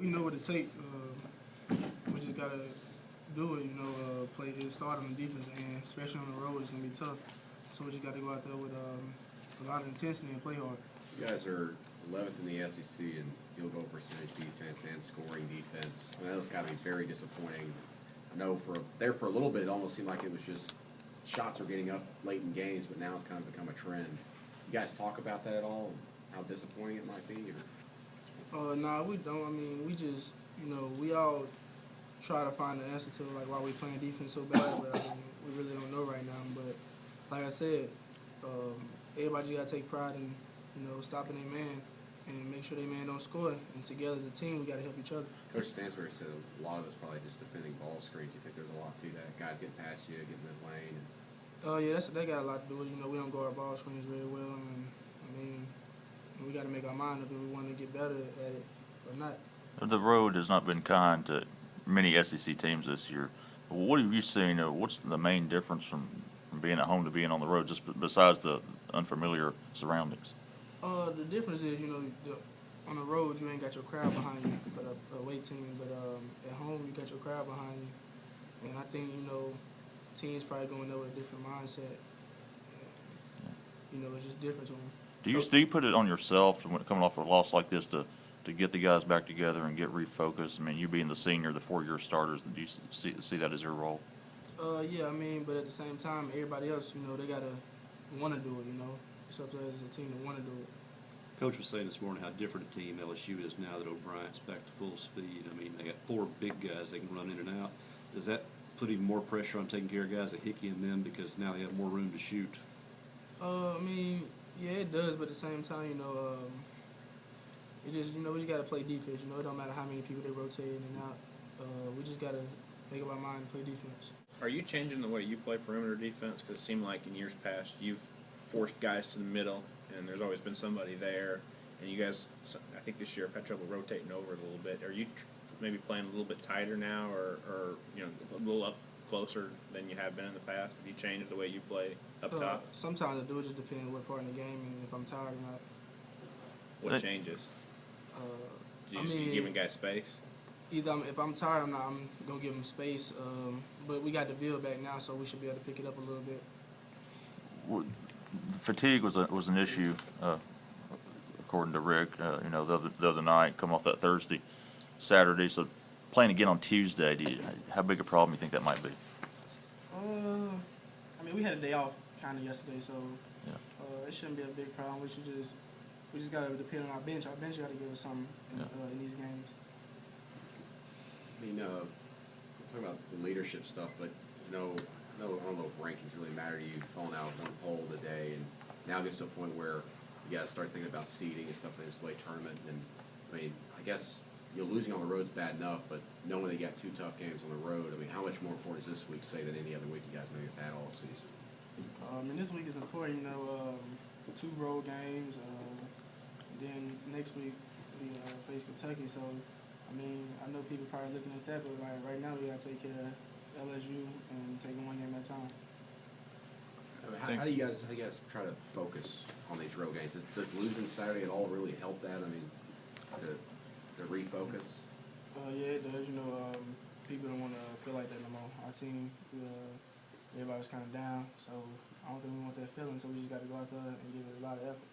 We know what it takes. We just gotta do it. Play start on the defense end, especially on the road. It's gonna be tough. So we just gotta go out there with a lot of intensity and play hard. You guys are 11th in the SEC in field goal percentage defense and scoring defense. I mean, those got to be very disappointing. I know for a little bit, it almost seemed like it was just shots were getting up late in games, but now it's kind of become a trend. You guys talk about that at all? How disappointing it might be? Nah, we don't. I mean, we just, we all try to find the answer to like why we playing defense so bad, but I mean, we really don't know right now. But like I said, everybody just gotta take pride in, stopping their man and make sure their man don't score. And together as a team, we gotta help each other. Coach Stansbury said a lot of it's probably just defending ball screens. You think there's a lot to that? Guys getting past you, getting in the lane. Yeah, that got a lot to do with it. We don't guard ball screens very well, and I mean, we got to make our mind up if we want to get better at it or not. The road has not been kind to many SEC teams this year. What have you seen? What's the main difference from being at home to being on the road, just besides the unfamiliar surroundings? The difference is, on the road you ain't got your crowd behind you for the away team, but at home you got your crowd behind you, and I think teams probably going there with a different mindset. And, it's just different to them. Do you put it on yourself when coming off a loss like this to get the guys back together and get refocused? I mean, you being the senior, the 4-year starters, do you see that as your role? Yeah, I mean, but at the same time, everybody else, they got to want to do it, It's up to us as a team to want to do it. Coach was saying this morning how different a team LSU is now that O'Brien's back to full speed. I mean, they got 4 big guys they can run in and out. Does that put even more pressure on taking care of guys like Hickey and them because now they have more room to shoot? I mean, yeah, it does, but at the same time, it just, we just got to play defense. It don't matter how many people they rotate in and out. We just got to make up our mind to play defense. Are you changing the way you play perimeter defense? Because it seemed like in years past you've forced guys to the middle, and there's always been somebody there. And you guys, I think this year, have had trouble rotating over it a little bit. Are you maybe playing a little bit tighter now, or a little up closer than you have been in the past? Have you changed the way you play up top? Sometimes I do. It just depends on what part in the game and if I'm tired or not. What changes? You giving guys space? Either if I'm tired, I'm gonna give them space. But we got the Ville back now, so we should be able to pick it up a little bit. Fatigue was an issue, according to Rick. The other night, come off that Thursday, Saturday. So playing again on Tuesday, how big a problem do you think that might be? I mean, we had a day off kind of yesterday, so yeah. It shouldn't be a big problem. We just got to depend on our bench. Our bench got to give us something in these games. I mean, we're talking about the leadership stuff, but I don't know if rankings really matter to you. Falling out of one poll today, and now it gets to a point where you got to start thinking about seeding and stuff like this way tournament. And I mean, I guess losing on the road is bad enough, but knowing they got 2 tough games on the road, I mean, how much more important is this week, say, than any other week you guys maybe have had all season? This week is important. 2 road games. Then next week we face Kentucky. So, I mean, I know people probably looking at that, but like right now we got to take care of LSU and take it one game at a time. How do you guys try to focus on these road games? Does losing Saturday at all really help that? I mean, to refocus? Yeah, it does. People don't want to feel like that no more. Our team, everybody's kind of down, so I don't think we want that feeling. So we just got to go out there and give it a lot of effort.